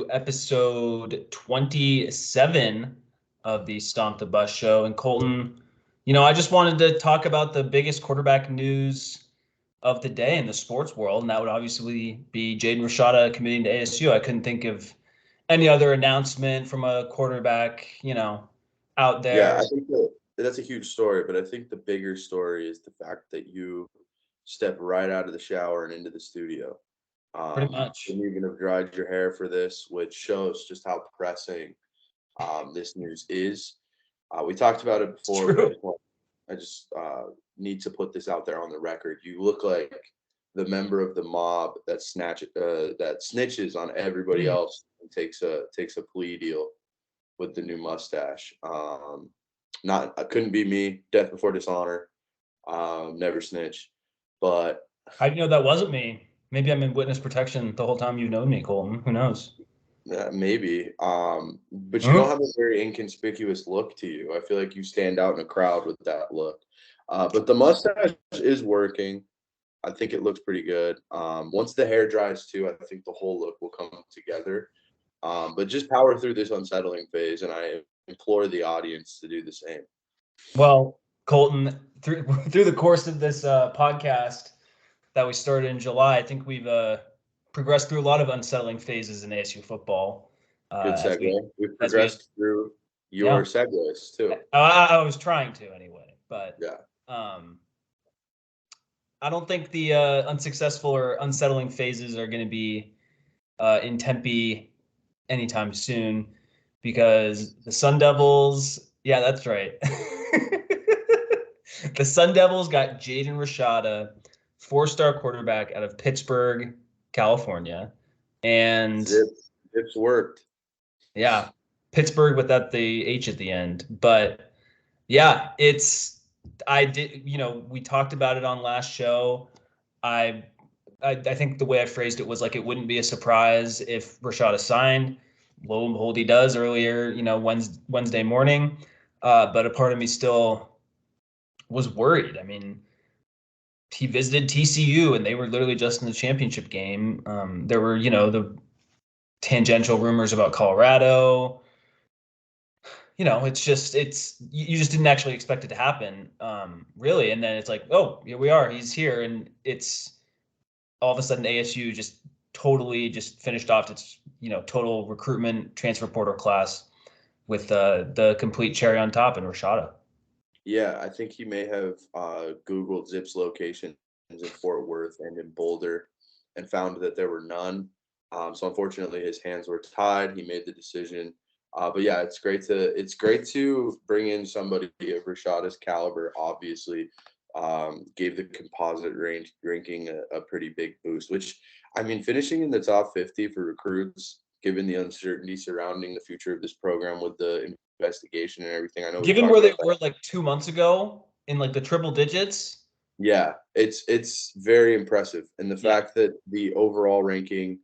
episode 27 of the Stomp the Bus show. And Colton, I just wanted to talk about the biggest quarterback news of the day in the sports world, and that would obviously be Jaden Rashada committing to ASU. I couldn't think of any other announcement from a quarterback, out Yeah, there. I think that's a huge story, but I think the bigger story is the fact that you step right out of the shower and into the studio. Pretty And much. you're going to dried your hair for this, which shows just how pressing this news is. We talked about it It's before, but true. I just need to put this out there on the record. You look like the member of the mob that snitches on everybody Mm. else and takes a plea deal with the new mustache. Not couldn't be me. Death before dishonor. Never snitch. But How do you know that wasn't me? Maybe I'm in witness protection the whole time you've known me, Colton. Who knows? maybe. But you don't Huh? have a very inconspicuous look to you. I feel like you stand out in a crowd with that look. But the mustache is working. I think it looks pretty good. Once the hair dries too, I think the whole look will come together. But just power through this unsettling phase, and I implore the audience to do the same. Well, Colton, through through the course of this podcast that we started in July, I think we've progressed through a lot of unsettling phases in ASU football. Good As we, segue. We've as we, progressed through yeah, your segues too. I was trying to anyway, but Yeah. um, I don't think the unsuccessful or unsettling phases are going to be in Tempe anytime soon because the Sun Devils, yeah, that's right. The Sun Devils got Jaden Rashada, four-star quarterback out of Pittsburgh, California. And Zips worked. yeah, Pittsburgh without the H at the end. But yeah, I did, we talked about it on last show. I I think the way I phrased it was like it wouldn't be a surprise if Rashada signed. Lo and behold, he does earlier, Wednesday morning. But a part of me still was worried. I mean, he visited TCU and they were literally just in the championship game. There were, the tangential rumors about Colorado. It's you just didn't actually expect it to happen, really. And then it's like, oh, here we are. He's here, and it's all of a sudden ASU just totally just finished off its total recruitment transfer portal class with the complete cherry on top and Rashada. Yeah, I think he may have Googled Zips locations in Fort Worth and in Boulder and found that there were none. So unfortunately, his hands were tied. He made the decision. But yeah, it's great to bring in somebody of Rashada's caliber. Obviously, gave the composite ranking a pretty big boost. Which I mean, finishing in the top 50 for recruits, given the uncertainty surrounding the future of this program with the investigation and everything. I know we've Given talked where they about that. were like 2 months ago in like the triple digits, Yeah, it's very impressive, and the yeah. fact that the overall ranking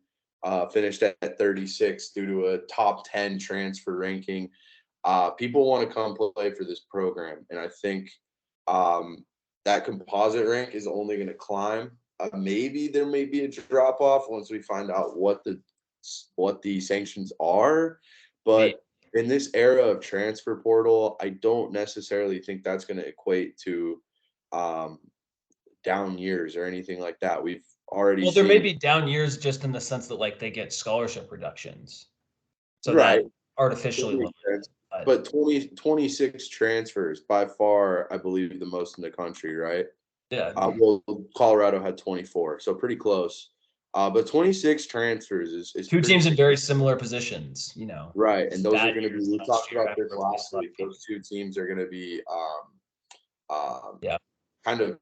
finished at 36 due to a top 10 transfer ranking. People want to come play for this program, and I think um, that composite rank is only going to climb. Maybe there may be a drop off once we find out what the sanctions are, Maybe. but in this era of transfer portal, I don't necessarily think that's going to equate to um, down years or anything like that. We've already Well, there may seen. be down years just in the sense that like they get scholarship reductions, so that Right. That artificially makes limits. sense. But But 26 transfers, by far, I believe the most in the country, right? yeah, Well, Colorado had 24, so pretty close. But 26 transfers is two pretty teams in very significant. similar positions. Right. And those are Bad going to be, years we last talked year about having this replaced last a lot of week. people. Those two teams are going to be Yeah. kind of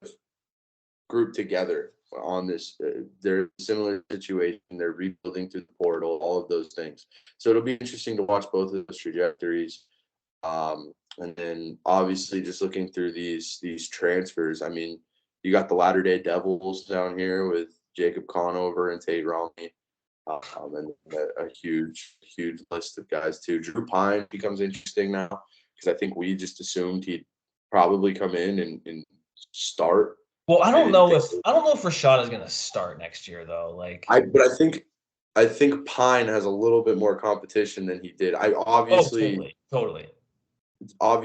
grouped together on this. They're a similar situation. They're rebuilding through the portal, all of those things. So it'll be interesting to watch both of those trajectories. And then obviously just looking through these transfers. I mean, you got the Latter Day Devils down here with Jacob Conover and Tate Romney. And a huge list of guys too. Drew Pine becomes interesting now because I think we just assumed he'd probably come in and start. Well, I I don't didn't know think. if I don't know if Rashad is going to start next year though. Like, But I think I think Pine has a little bit more competition than he did. I Oh, obviously, totally. why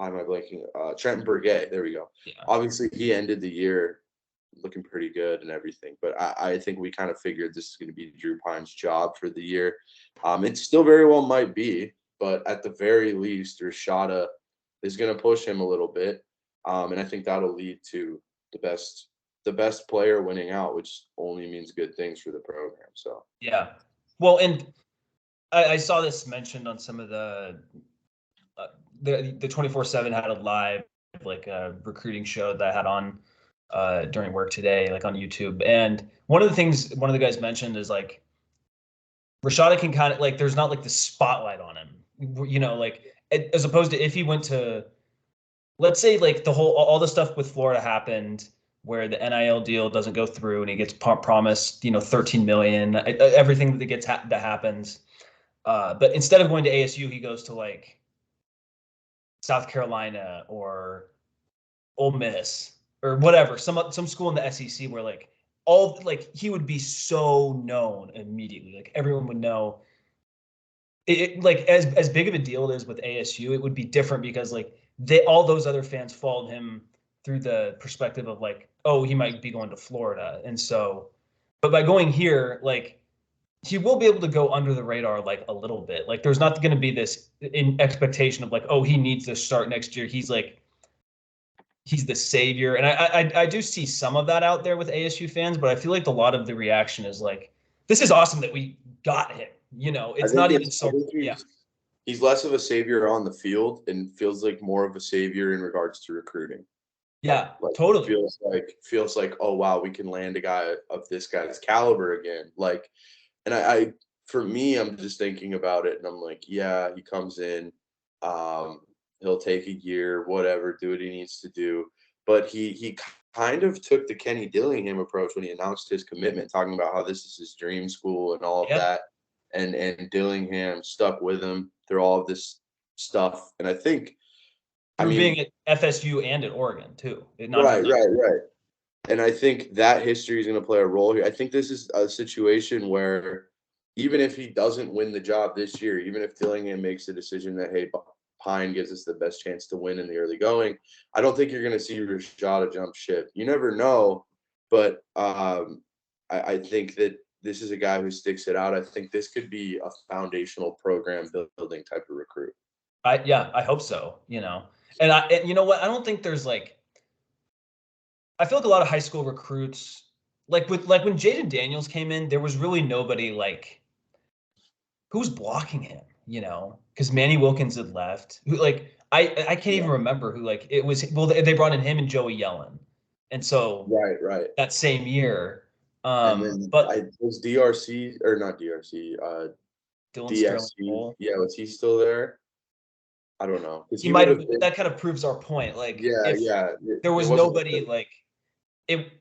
am I blanking? Trenton Berget. There we go. Yeah. Obviously, he ended the year looking pretty good and everything, but I think we kind of figured this is going to be Drew Pine's job for the year. It still very well might be, but at the very least, Rashada is going to push him a little bit, and I think that'll lead to the best player winning out, which only means good things for the program. So Yeah. Well, and I saw this mentioned on some of the 24/7 had a live like a recruiting show that I had on during work today, like on YouTube. And one of the things one of the guys mentioned is like Rashada can kind of like there's not like the spotlight on him, like as opposed to if he went to, let's say like the whole all the stuff with Florida happened where the NIL deal doesn't go through and he gets promised 13 million, everything that that happens. But instead of going to ASU, he goes to like South Carolina or Ole Miss or whatever, some school in the SEC where like all like he would be so known immediately. Like everyone would know. Like as big of a deal it is with ASU, it would be different because like all those other fans followed him through the perspective of like, oh, he might be going to Florida. And so, but by going here, like he will be able to go under the radar like a little bit. Like there's not going to be this expectation of like, oh, he needs to start next year. He's the savior. And I do see some of that out there with ASU fans, but I feel like a lot of the reaction is like, this is awesome that we got him. I It's think not even I so. think Yeah. he's less of a savior on the field and feels like more of a savior in regards to recruiting. Yeah, Like totally. feels like, oh wow, we can land a guy of this guy's caliber again. Like, and I for me, I'm just thinking about it and I'm like, yeah, he comes in, he'll take a year, whatever, do what he needs to do. But he kind of took the Kenny Dillingham approach when he announced his commitment, talking about how this is his dream school and all of Yeah. that. And Dillingham stuck with him through all of this stuff. And I think, I Through mean, being at FSU and at Oregon too. right. And I think that history is going to play a role here. I think this is a situation where even if he doesn't win the job this year, even if Dillingham makes a decision that, hey, Pine gives us the best chance to win in the early going, I don't think you're going to see Rashada jump ship. You never know, but I think that this is a guy who sticks it out. I think this could be a foundational program building type of recruit. I hope so, and you know what? I don't think there's like, I feel like a lot of high school recruits, like when Jaden Daniels came in, there was really nobody like who's blocking him, because Manny Wilkins had left. Who like I can't Yeah. even remember who like it was. Well, they brought in him and Joey Yellen, and so Right. that same year, And then but I was DRC or not DRC, Dylan Sterling DSC. Cole, Yeah, was he still there? I don't know because he he would might have have. been. That kind of proves our point. Like Yeah, if yeah. there It was wasn't. nobody like it,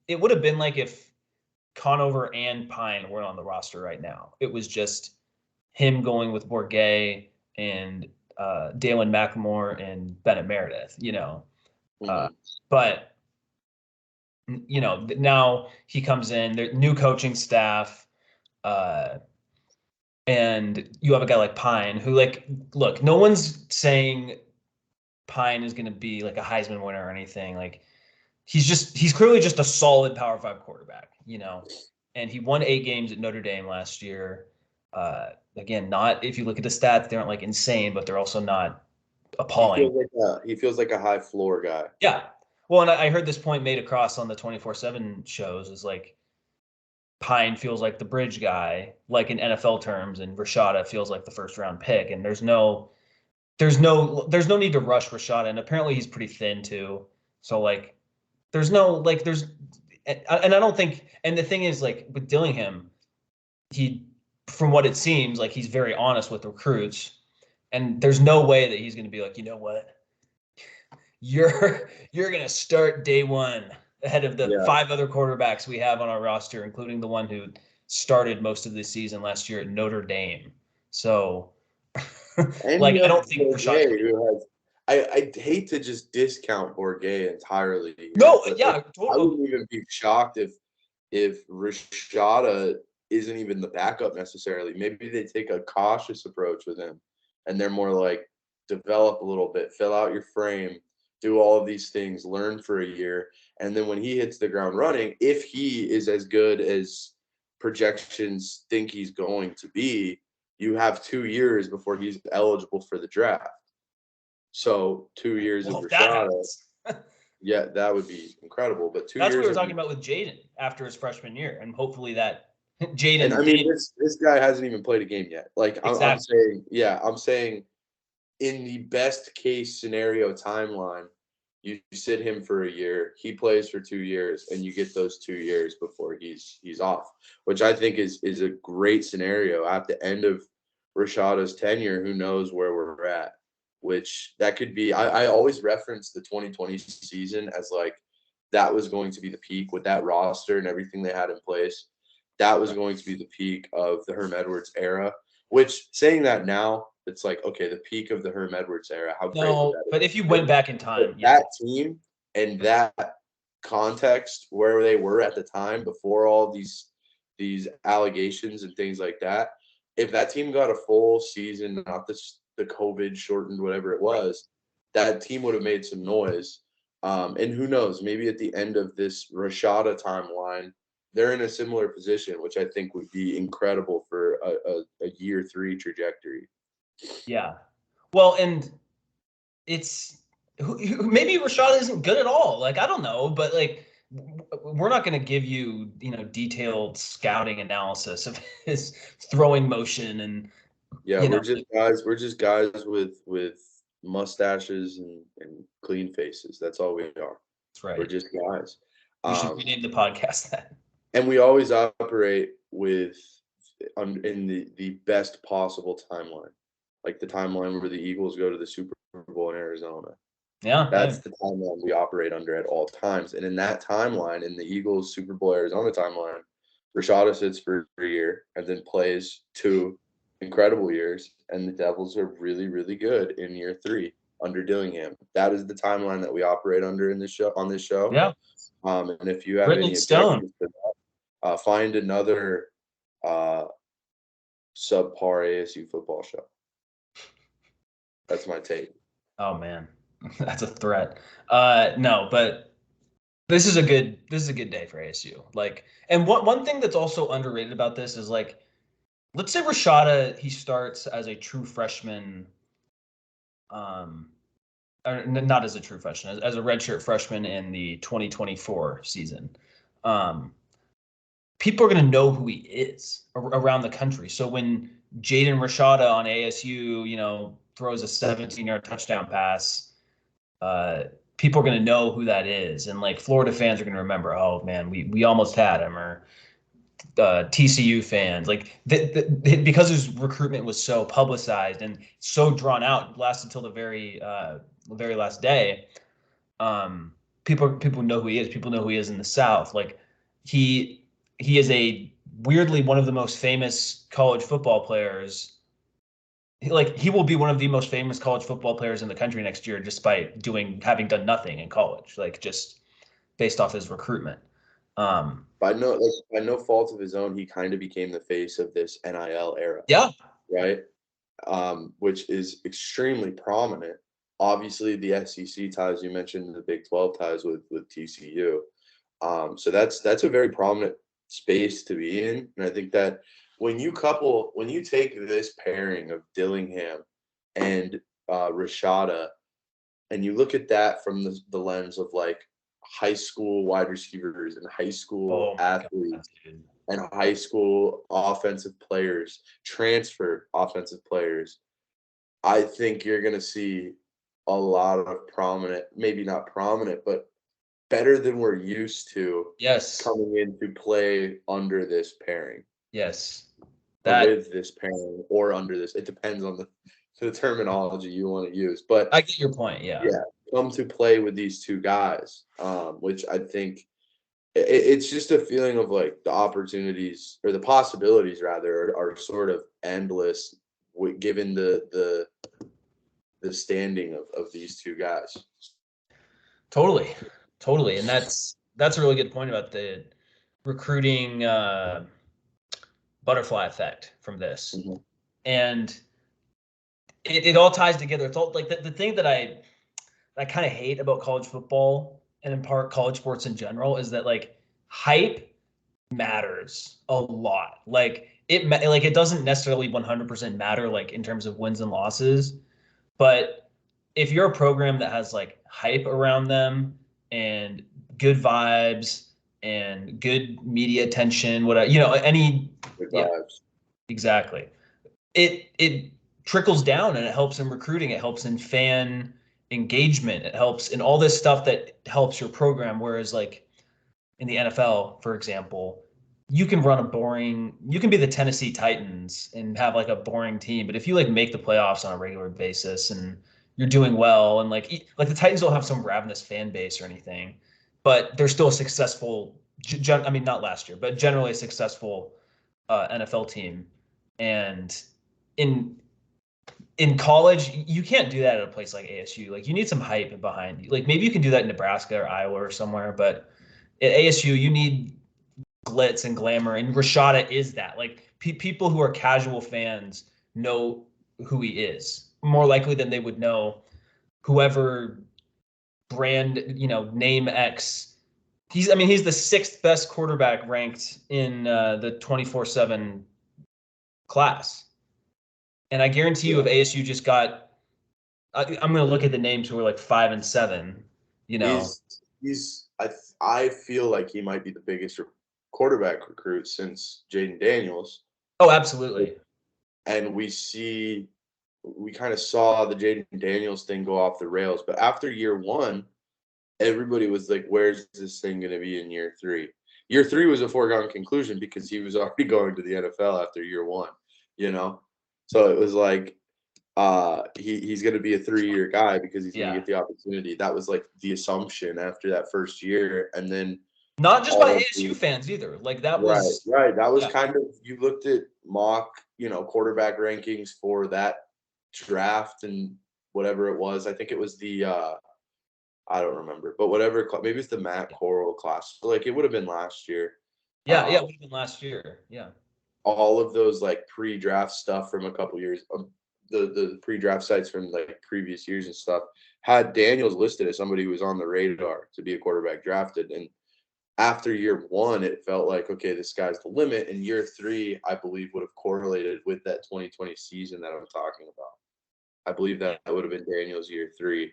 it would have been like if Conover and Pine weren't on the roster right now. It was just him going with Bourget and Dalen McLemore and Bennett Meredith, Mhm. but now he comes in, there new coaching staff, uh, and you have a guy like Pine who like, look, no one's saying Pine is going to be like a Heisman winner or anything. Like he's clearly just a solid Power 5 quarterback, and he won 8 games at Notre Dame last year. Again, not if you look at the stats, they aren't like insane, but they're also not appalling. He feels like a high floor guy. Yeah. Well, and I heard this point made across on the 24/7 shows is like Pine feels like the bridge guy, like in NFL terms, and Rashada feels like the first round pick. And there's no need to rush Rashada, and apparently he's pretty thin too. So like there's and I don't think, and the thing is like with Dillingham, he from what it seems like he's very honest with recruits, and there's no way that he's going to be like, you know what, you're going to start day one ahead of the Yeah. 5 other quarterbacks we have on our roster, including the one who started most of the season last year at Notre Dame. So And like you I have don't think Bourget, Rashad. who has. I hate to just discount Bourget entirely here, No, but like yeah, I totally. wouldn't even be shocked if if Rashada isn't even the backup necessarily. Maybe they take a cautious approach with him, and they're more like develop a little bit, fill out your frame, do all of these things, learn for a year, and then when he hits the ground running, if he is as good as projections think he's going to be, you have 2 years before he's eligible for the draft. So 2 years of Well, if that Rashada, happens. yeah, that would be incredible. But 2 That's what years we were of, talking about with Jaden after his freshman year, and hopefully that Jaden and I mean this guy hasn't even played a game yet. Like I'm exactly. saying, yeah, I'm saying in the best case scenario timeline, you sit him for a year, he plays for 2 years, and you get those 2 years before he's off, which I think is a great scenario. At the end of Rashada's tenure, who knows where we're at? Which that could be. I always reference the 2020 season as like that was going to be the peak with that roster and everything they had in place. That was going to be the peak of the Herm Edwards era. Which saying that now, it's like, okay, the peak of the Herm Edwards era. How great would No, that have but if you been? went back in But time, yeah, that team and that context where they were at the time before all these allegations and things like that, if that team got a full season, not the COVID shortened whatever it was, that team would have made some noise. And who knows, maybe at the end of this Rashada timeline, they're in a similar position, which I think would be incredible for a year 3 trajectory. yeah. Well, and it's maybe Rashad isn't good at all. Like I don't know, but like we're not going to give you detailed scouting analysis of his throwing motion and Yeah, you know we're just guys with mustaches and clean faces. That's all we are. that's We're right. just guys. We should Um, rename the podcast that. and we always operate with in the best possible timeline. Like the timeline where the Eagles go to the Super Bowl in Arizona. Yeah, That's hey, the timeline we operate under at all times. And in that timeline, in the Eagles Super Bowl Arizona timeline, Rashada sits for a year and then plays 2 incredible years. And the Devils are really, really good in year 3 under Dillingham. That is the timeline that we operate under in this show on this show. yeah, And if you have written in any stone. objections to that, find another uh, subpar ASU football show. That's my take. Oh man, that's a threat. No, but this is a good day for ASU. Like, and one thing that's also underrated about this is like, let's say Rashada he starts as a true freshman, um, or not as a true freshman, as a redshirt freshman in the 2024 season. Um, People are going to know who he is around the country. So when Jaden Rashada on ASU, throws a 17-yard touchdown pass, uh, people are going to know who that is, and like Florida fans are going to remember, oh man, we almost had him, or TCU fans, like because his recruitment was so publicized and so drawn out, lasted until the very last day. People know who he is. People know who he is in the South. Like he is a weirdly one of the most famous college football players. He will be one of the most famous college football players in the country next year, despite having done nothing in college, like just based off his recruitment. By no fault of his own, he kind of became the face of this NIL era, Yeah, right? Which is extremely prominent. Obviously, the SEC ties you mentioned, the Big 12 ties with TCU. So that's a very prominent space to be in, and I think that when you take this pairing of Dillingham and Rashada, and you look at that from the lens of like high school wide receivers and high school oh my god, athletes dude. and high school offensive players, transfer offensive players, I think you're going to see a lot of prominent, maybe not prominent, but better than we're used to Yes, coming in to play under this pairing yes, or that with this pairing or under this. It depends on the terminology you want to use. But I get your point. Yeah, yeah, come to play with these 2 guys, which I think it's just a feeling of like the opportunities or the possibilities rather are sort of endless given the standing of these 2 guys. totally, totally, and that's a really good point about recruiting butterfly effect from this. Mm-hmm. And it all ties together. It's all like the thing that I kind of hate about college football and in part college sports in general is that like hype matters a lot. Like it doesn't necessarily 100% matter like in terms of wins and losses, but if you're a program that has like hype around them and good vibes and good media attention, whatever, any Good yeah, vibes. exactly. It trickles down and it helps in recruiting, it helps in fan engagement, it helps in all this stuff that helps your program. Whereas like in the NFL, for example, you can be the Tennessee Titans and have like a boring team, but if you like make the playoffs on a regular basis and you're doing well and like the Titans don't have some ravenous fan base or anything, but they're still a successful. I mean, not last year, but generally a successful NFL team. And in in college, you can't do that at a place like ASU. Like you need some hype behind you. Like maybe you can do that in Nebraska or Iowa or somewhere, but at ASU you need glitz and glamour, and Rashada is that. Like people who are casual fans know who he is more likely than they would know whoever brand, name X. He's the sixth best quarterback ranked in the 24/7 class. And I guarantee you, if ASU just got, I'm going to look at the names who are like 5 and 7. I feel like he might be the biggest quarterback recruit since Jaden Daniels. Oh, absolutely. And we kind of saw the Jaden Daniels thing go off the rails. But after year one, everybody was like, where's this thing going to be in year three? Year three was a foregone conclusion because he was already going to the NFL after year one, So it was like, he's going to be a 3-year guy because he's going to get the opportunity. That was like the assumption after that first year. And then not just by ASU fans either. Like that was right. That was kind of, you looked at mock, quarterback rankings for that draft and whatever it was. I think it was the I don't remember, but whatever, maybe it's the Matt Corral class. Like it would have been last year. Yeah, it would have been last year. Yeah. All of those like pre-draft stuff from a couple years, the pre-draft sites from like previous years and stuff had Daniels listed as somebody who was on the radar to be a quarterback drafted. And after year one, it felt like, okay, this guy's the limit. And year three, I believe, would have correlated with that 2020 season that I'm talking about. I believe that would have been Daniels year three.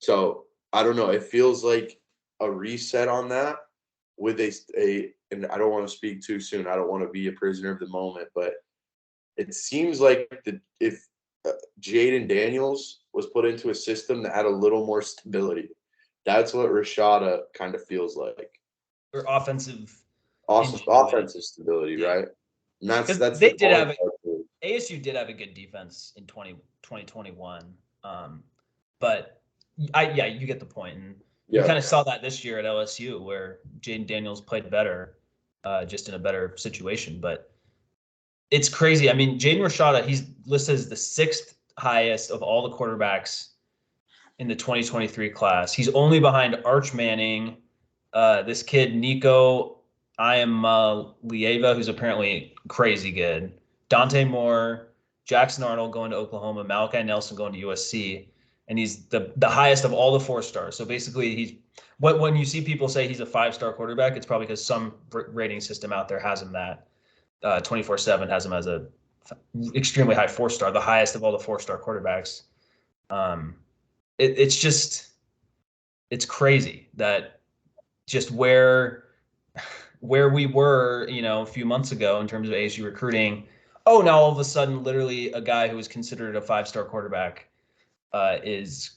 So I don't know. It feels like a reset on that with and I don't want to speak too soon. I don't want to be a prisoner of the moment, but it seems like if Jaden Daniels was put into a system that had a little more stability, that's what Rashada kind of feels like. Or offensive stability, right? And that's they did have ASU did have a good defense in 2021. But you get the point. And you kind of saw that this year at LSU where Jaden Daniels played better, just in a better situation. But it's crazy. I mean, Jaden Rashada, he's listed as the sixth highest of all the quarterbacks in the 2023 class. He's only behind Arch Manning, this kid Nico Iamaleava, who's apparently crazy good, Dante Moore, Jackson Arnold going to Oklahoma, Malachi Nelson going to USC, and he's the highest of all the 4-stars. So basically, he's when you see people say he's a 5-star quarterback, it's probably because some rating system out there has him that 24/7 has him as a extremely high 4-star, the highest of all the 4-star quarterbacks. It's crazy that just where we were, a few months ago in terms of ASU recruiting. Oh, now all of a sudden, literally a guy who was considered a 5-star quarterback is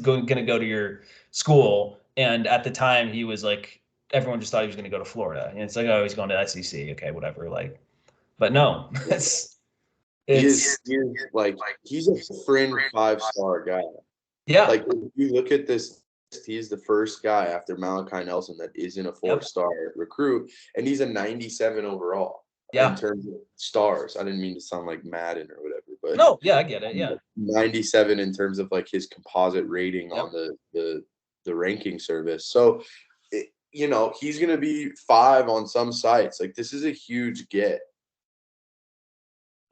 going to go to your school. And at the time, he was like, everyone just thought he was going to go to Florida. And it's like, oh, he's going to SEC. Okay, whatever. Like, but no, he's a fringe 5-star guy. Yeah. Like if you look at this, he's the first guy after Malachi Nelson that isn't a 4-star recruit, and he's a 97 overall. Yeah. In terms of stars, I didn't mean to sound like Madden or whatever, but no, yeah, I get it. Yeah. 97 in terms of like his composite rating on the ranking service. So he's going to be 5 on some sites. Like, this is a huge get.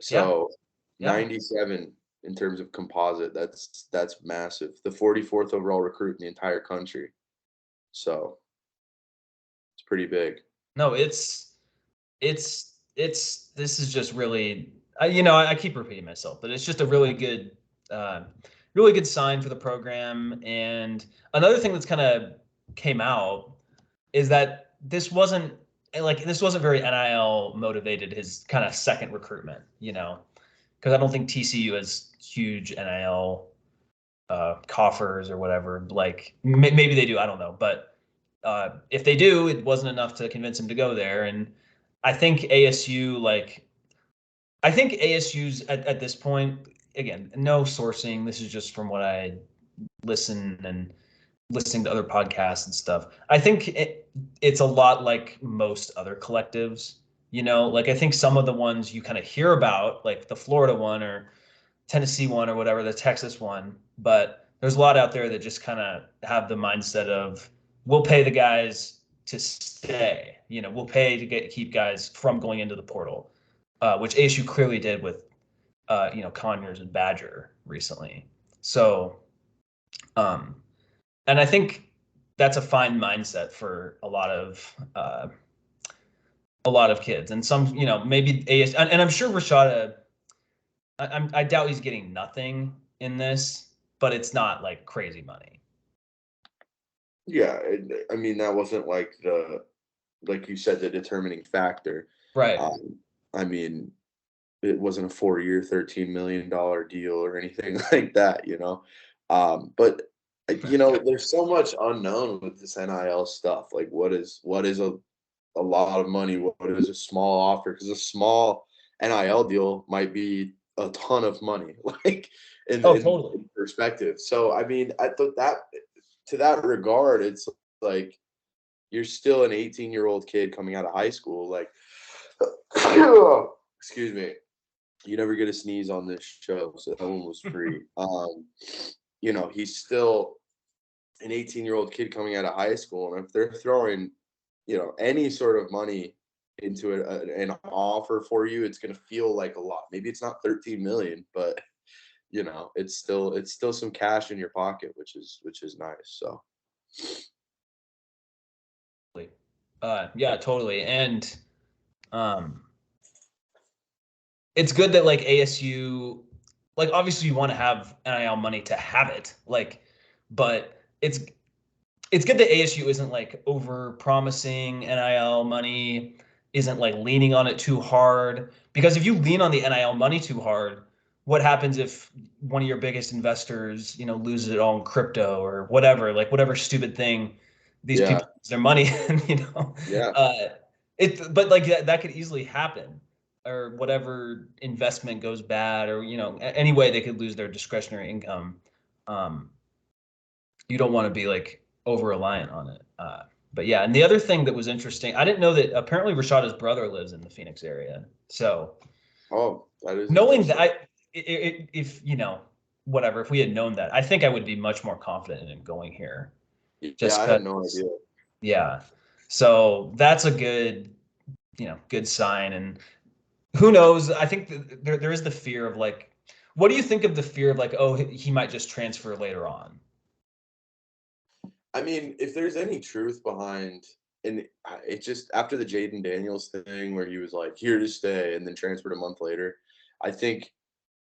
Yeah. So Yeah. 97 in terms of composite, that's massive. The 44th overall recruit in the entire country. So it's pretty big. No, this is just really, I keep repeating myself, but it's just a really good sign for the program. And another thing that's kind of came out is that this wasn't very NIL motivated, his kind of second recruitment, because I don't think TCU has huge NIL coffers or whatever. Like maybe they do, I don't know, but if they do, it wasn't enough to convince him to go there. And I think ASU's at this point, again, no sourcing. This is just from what I listen and listening to other podcasts and stuff. I think it's a lot like most other collectives. Like I think some of the ones you kind of hear about, like the Florida one or Tennessee one or whatever, the Texas one, but there's a lot out there that just kind of have the mindset of we'll pay the guys to stay. We'll pay to keep guys from going into the portal, which ASU clearly did with Conyers and Badger recently. So, and I think that's a fine mindset for a lot of kids, and some maybe ASU, and I'm sure Rashada. I doubt he's getting nothing in this, but it's not like crazy money. Yeah, I mean, that wasn't like you said, the determining factor. Right. I mean, it wasn't a 4-year, $13 million deal or anything like that. But there's so much unknown with this NIL stuff. Like, what is a lot of money? What is a small offer? Because a small NIL deal might be a ton of money, like in, Oh, in, totally. in perspective. So, I mean, I thought that to that regard, it's like you're still an 18-year-old kid coming out of high school. Like, excuse me, you never get a sneeze on this show, so that one was free. He's still an 18-year-old kid coming out of high school, and if they're throwing, any sort of money into an offer for you, it's going to feel like a lot. Maybe it's not 13 million, but it's still some cash in your pocket, which is nice. So Yeah, totally. And um, it's good that like ASU, like obviously you want to have NIL money to have it, like, but it's good that ASU isn't like over promising NIL money, isn't like leaning on it too hard. Because if you lean on the NIL money too hard, what happens if one of your biggest investors, loses it all in crypto or whatever, like whatever stupid thing these yeah, people use their money in, yeah, but like that could easily happen, or whatever investment goes bad, or any way they could lose their discretionary income. Um, you don't want to be like over reliant on it. But yeah, and the other thing that was interesting, I didn't know that apparently Rashada's brother lives in the Phoenix area. So oh, that is knowing interesting. that, if whatever, if we had known that, I think I would be much more confident in him going here. Yeah, Just I had no because, idea. yeah. So that's a good sign. And who knows? I think there is the fear of like, what do you think of the fear of like, oh, he might just transfer later on? I mean, if there's any truth behind, and it just after the Jaden Daniels thing where he was like here to stay and then transferred a month later, I think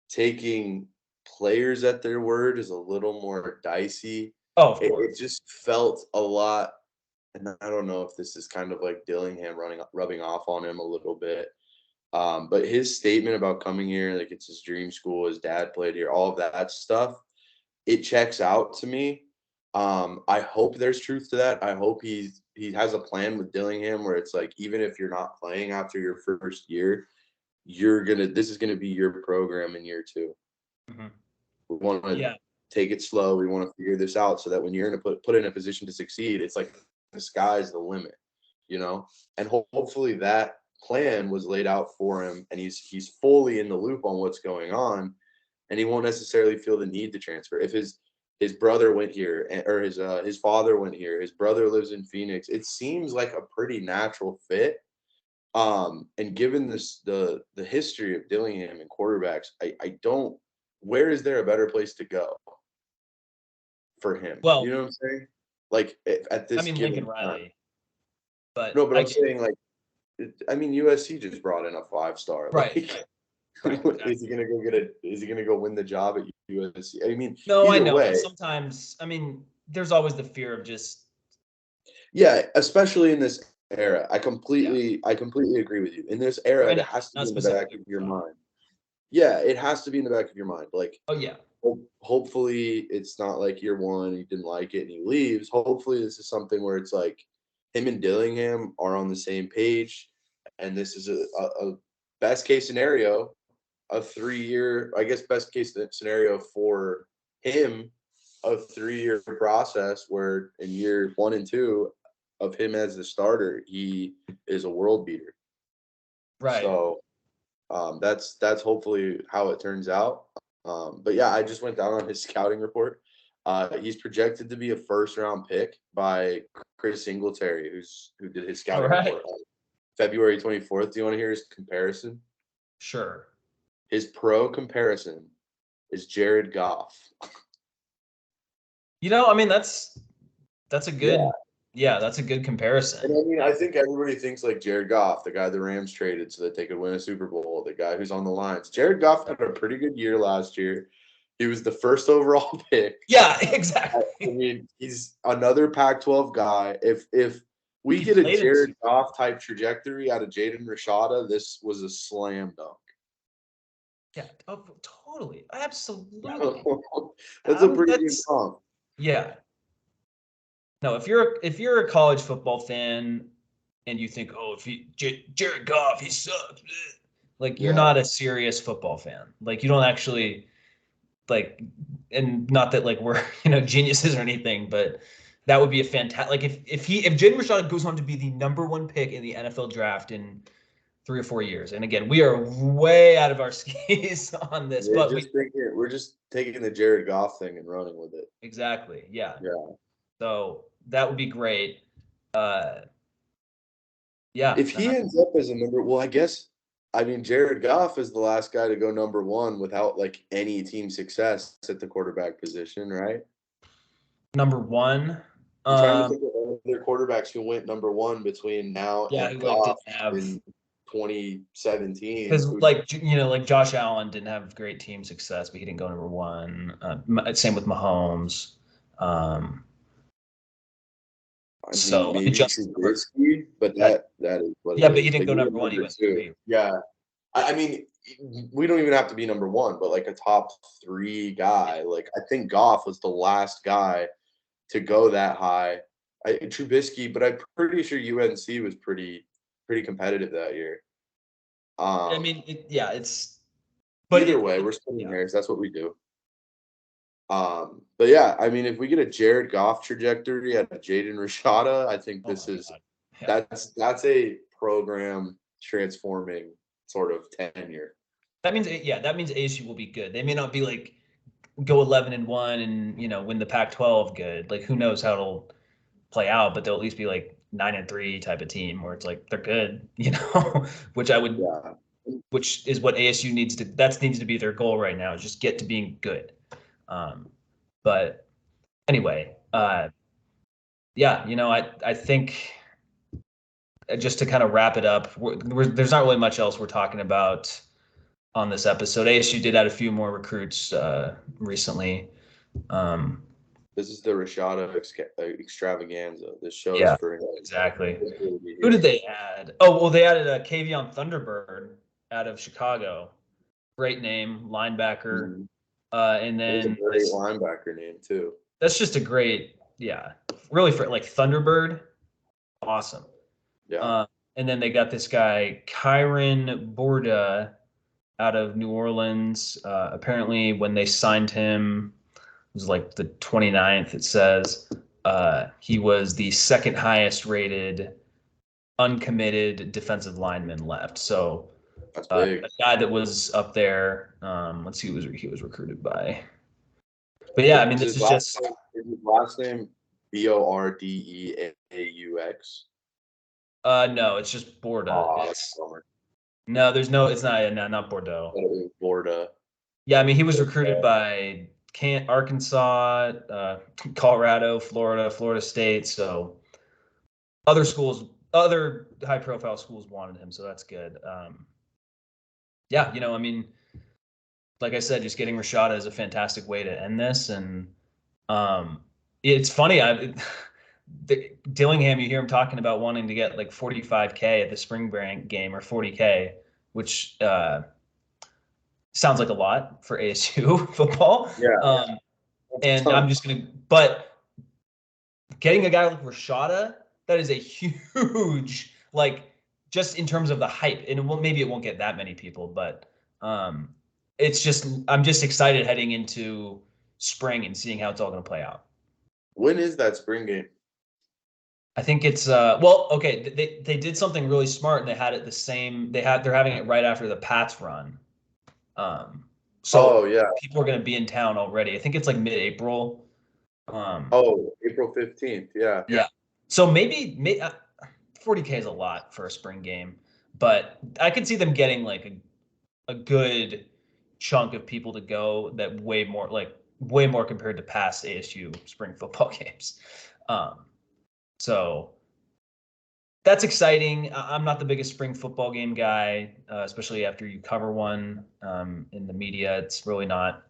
taking players at their word is a little more dicey. Oh, of It course. just felt a lot, and I don't know if this is kind of like Dillingham rubbing off on him a little bit. But his statement about coming here, like it's his dream school, his dad played here, all of that stuff, it checks out to me. I hope there's truth to that. I hope he has a plan with Dillingham where it's like even if you're not playing after your first year, this is gonna be your program in year 2. Hmm. We want to Yeah. take it slow. We want to figure this out so that when you're in a put in a position to succeed, it's like the sky's the limit, And hopefully that plan was laid out for him, and he's fully in the loop on what's going on, and he won't necessarily feel the need to transfer. his brother went here, or his father went here. His brother lives in Phoenix. It seems like a pretty natural fit. And given the history of Dillingham and quarterbacks, I don't. Where is there a better place to go for him? Well, You know what I'm saying? Like at I this mean given Lincoln time. Riley, but No, but I I'm get saying like, I mean USC just brought in a 5-star. right, Like, right. is he gonna go get a? Is he gonna go win the job at USC? I mean, No, I either know, way, but sometimes, I mean, there's always the fear of just yeah. Especially in this era, yeah. I completely agree with you. In this era, I it know, has to be not in the back specifically of with your John. mind. Yeah, it has to be in the back of your mind. Like, Oh yeah, hopefully, it's not like year one, he didn't like it and he leaves. Hopefully, this is something where it's like him and Dillingham are on the same page, and this is a best case scenario, a 3-year, I guess, best case scenario for him, a 3-year process where in year 1 and 2 of him as the starter, he is a world beater. right. So that's hopefully how it turns out. But yeah, I just went down on his scouting report. He's projected to be a first round pick by Chris Singletary, who did his All scouting right, report on February 24th. Do you want to hear his comparison? sure. His pro comparison is Jared Goff. I mean that's a Yeah. good yeah, that's a good And comparison. I mean, I think everybody thinks like Jared Goff, the guy the Rams traded so that they could win a Super Bowl, the guy who's on the lines. Jared Goff had a pretty good year last year. He was the first overall pick. Yeah, I exactly. mean, he's another Pac-12 guy. If we He get a played in the Jared Super Bowl. Goff type trajectory out of Jaden Rashada, this was a slam dunk. Yeah, oh, totally, absolutely. That's a pretty good That's comp. yeah. No, if you're a college football fan and you think, oh, if Jared Goff, he sucks, like you're Yeah, not a serious football fan. Like you don't actually like, and not that like we're geniuses or anything, but that would be a fantastic. Like if Jaden Rashada goes on to be the number one pick in the NFL draft in 3 or 4 years, and again we are way out of our skis on this, but we we're just taking the Jared Goff thing and running with it. exactly yeah. Yeah. So that would be great. Uh, yeah, If he ends up as a number, well, I guess, I mean, Jared Goff is the last guy to go number one without like any team success at the quarterback position, right? number one. I'm trying to Um, think of other quarterbacks who went number one between now yeah, and who like Goff didn't have in 2017. because like Josh Allen didn't have great team success, but he didn't go number one. Same with Mahomes. Um, I mean, so I mean maybe Justin Herbert. Trubisky, but That, that is what it yeah, but he is. didn't But go he number went one. He number went two. three. Yeah. I mean, we don't even have to be number one, but like a top 3 guy. Like I think Goff was the last guy to go that high. Trubisky, but I'm pretty sure UNC was pretty competitive that year. I mean, yeah, it's but Either way, we're splitting yeah. hairs. That's what we do. But yeah, I mean, if we get a Jared Goff trajectory at Jaden Rashada, I think Oh this my is God. Yeah. that's a program transforming sort of tenure. That means ASU will be good. They may not be like go 11-1 and win the Pac-12 good. Like who knows how it'll play out, but they'll at least be like 9-3 type of team where it's like they're good, which I would, Yeah. which is what ASU needs to. That needs to be their goal right now is just get to being good. But anyway, yeah, I think just to kind of wrap it up, there's not really much else we're talking about on this episode. ASU did add a few more recruits recently. Um, This is the Rashada extravaganza. This show is yeah, for him. exactly. This will be Who did here. they add? Oh, well, they added a Kavion Thunderbird out of Chicago. Great name, linebacker. Mhm. And That is a then great linebacker name too. that's just a great, yeah, really for like Thunderbird. Awesome. Yeah. Uh, and then they got this guy, Kyron Borda, out of New Orleans. Apparently, when they signed him, it was like the 29th, it says. He was the second highest rated uncommitted defensive lineman left. So That's a big. guy that was up there. Let's see who he was recruited by. But yeah, I mean, Is this his is just last name Bordeaux? no, it's just Borda. Oh, that's It's a bummer. no, there's no, it's not, no, not Bordeaux. Thought it was Bordeaux. Yeah, I mean, he was recruited by Arkansas, Colorado, Florida State. So other schools, other high profile schools wanted him. So that's good. Yeah, I mean, like I said, just getting Rashada is a fantastic way to end this. And it's funny. Dillingham, you hear him talking about wanting to get like 45K at the spring break game or 40K, which sounds like a lot for ASU football. Yeah. And I'm just going to, but getting a guy like Rashada, that is a huge, like, just in terms of the hype. And maybe it won't get that many people, but I'm just excited heading into spring and seeing how it's all going to play out. When is that spring game? I think it's well, okay. They did something really smart and they had it the same. They're having it right after the Pats run. So Oh, yeah. people are going to be in town already. I think it's like mid-April. Oh, April 15th. Yeah. Yeah. So maybe 40K is a lot for a spring game, but I could see them getting like a good chunk of people to go that way more compared to past ASU spring football games. So that's exciting. I'm not the biggest spring football game guy, especially after you cover one in the media. It's really not.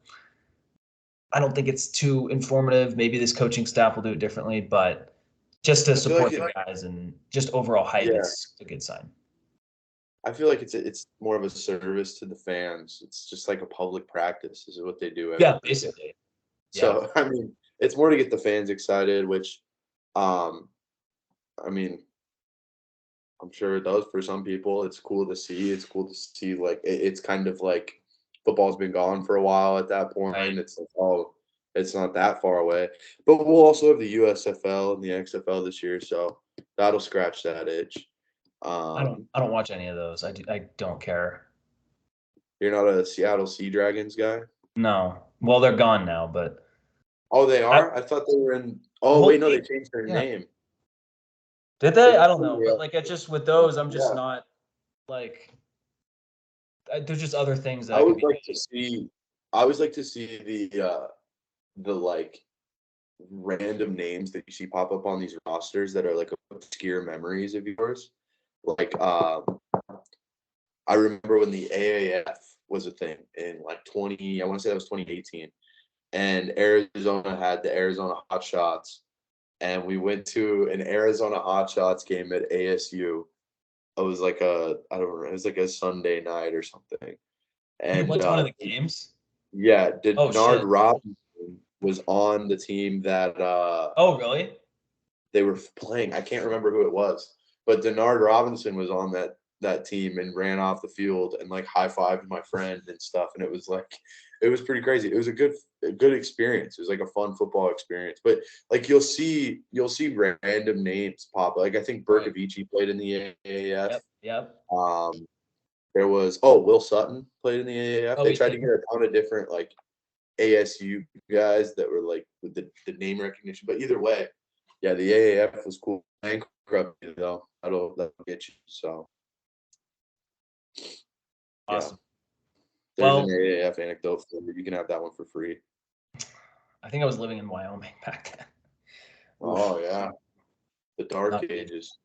I don't think it's too informative. Maybe this coaching staff will do it differently, but just to support the guys and just overall hype, Yeah. it's a good sign. I feel like it's more of a service to the fans. It's just like a public practice. This is what they do every Yeah, day. basically. So I mean, it's more to get the fans excited, which, I mean, I'm sure it does for some people. It's cool to see. It's cool to see like it's kind of like football's been gone for a while at that point. Right. It's like, oh, it's not that far away. But we'll also have the USFL and the XFL this year, so that'll scratch that itch. I don't watch any of those. I don't care. You're not a Seattle Sea Dragons guy? No. Well, they're gone now, but Oh, they I are? I thought they were in. Oh, well, wait, no, they changed their yeah. name. Did They they? I changed don't know. But like, it's just with those, I'm just Yeah. not like. There's just other things that I I could would be like to doing. see I always like to see the like random names that you see pop up on these rosters that are like obscure memories of yours. Like I remember when the AAF was a thing in like 20, I want to say that was 2018, and Arizona had the Arizona Hot Shots, and we went to an Arizona Hot Shots game at ASU. It was like I don't know, it was like a Sunday night or something. You And went to one of the games? yeah, Oh Denard shit. Robinson was on the team that Oh really? they were playing. I can't remember who it was, but Denard Robinson was on that team and ran off the field and like high fived my friend and stuff. And it was like, it was pretty crazy. It was a good experience. It was like a fun football experience. But like you'll see random names pop. Like I think Right. Berkovici played in the AAF. Yep. There was Will Sutton played in the AAF. Oh, They he tried to did. get a ton of different like ASU guys that were like with the name recognition. But either way, yeah, the AAF was cool. Bankruptcy though, that'll get you. So yeah, Awesome. there's an Well, AAF anecdote for you. You can have that one for free. I think I was living in Wyoming back then. Oof. Oh yeah, the dark Not good. ages.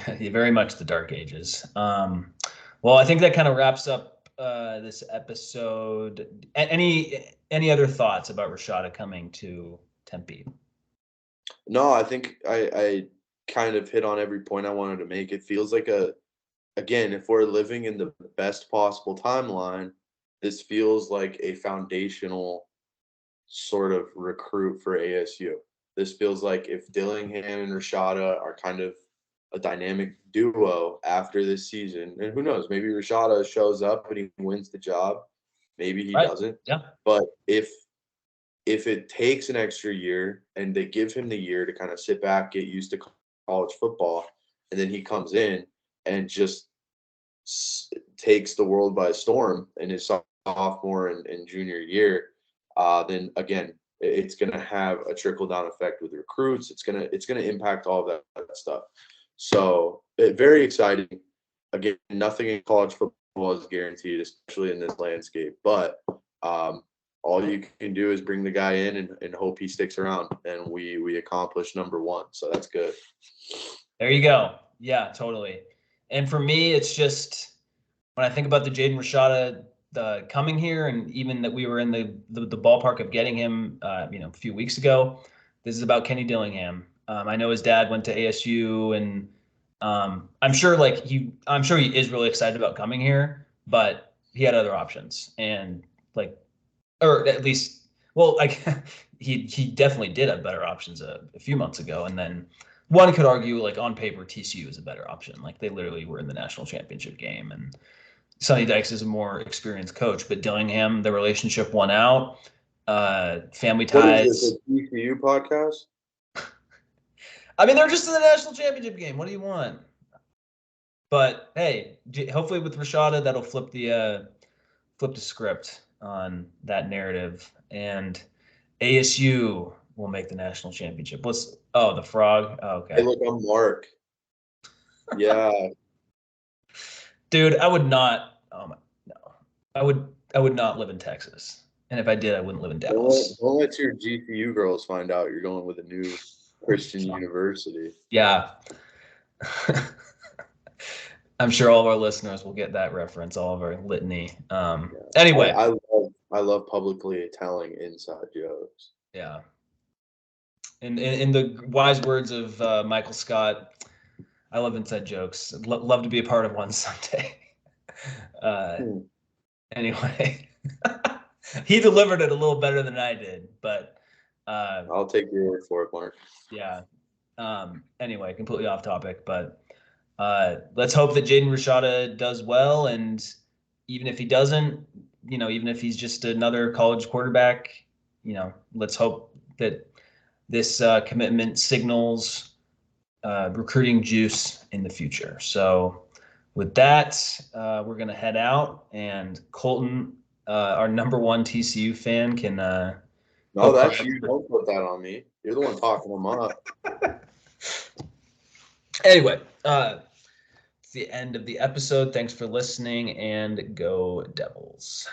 Very much the dark ages. Well, I think that kind of wraps up this episode. Any other thoughts about Rashada coming to Tempe? No, I think I kind of hit on every point I wanted to make. It feels like again, if we're living in the best possible timeline, this feels like a foundational sort of recruit for ASU. This feels like if Dillingham and Rashada are kind of a dynamic duo after this season, and who knows, maybe Rashada shows up and he wins the job, maybe he Right. doesn't. Yeah. But if it takes an extra year and they give him the year to kind of sit back, get used to college football, and then he comes in and just takes the world by storm in his sophomore and junior year, then again, it's going to have a trickle down effect with recruits. It's going to impact all that stuff. So very exciting. Again, nothing in college football is guaranteed, especially in this landscape. But all you can do is bring the guy in and hope he sticks around, and we accomplish number one. So that's good. There you go. Yeah, totally. And for me, it's just when I think about the Jaden Rashada coming here, and even that we were in the ballpark of getting him, a few weeks ago. This is about Kenny Dillingham. I know his dad went to ASU, and I'm sure he is really excited about coming here, but he had other options, and or at least, well, he definitely did have better options a few months ago, and then one could argue on paper TCU is a better option. They literally were in the national championship game, and Sonny Dykes is a more experienced coach, but Dillingham, the relationship won out. Family ties. What is this, a TCU podcast? I mean, they're just in the national championship game. What do you want? But hey, hopefully with Rashada, that'll flip the script on that narrative, and ASU will make the national championship. The Frog? Oh, okay. Hey, look, I'm Mark. Yeah. Dude, I would not. Oh my, no. I would not live in Texas, and if I did, I wouldn't live in Dallas. Don't let your GCU girls find out you're going with a new Christian university. Yeah. I'm sure all of our listeners will get that reference, all of our litany. Anyway. I love publicly telling inside jokes. Yeah. In the wise words of Michael Scott, I love inside jokes. I'd love to be a part of one someday. Anyway, he delivered it a little better than I did, but I'll take your word for it, Mark. Yeah. Anyway, completely off topic, but let's hope that Jaden Rashada does well, and even if he doesn't, even if he's just another college quarterback, let's hope that this commitment signals recruiting juice in the future. So with that, we're going to head out, and Colton, our number one TCU fan, can no, that's you. Don't put that on me. You're the one talking them up. Anyway, it's the end of the episode. Thanks for listening, and go Devils.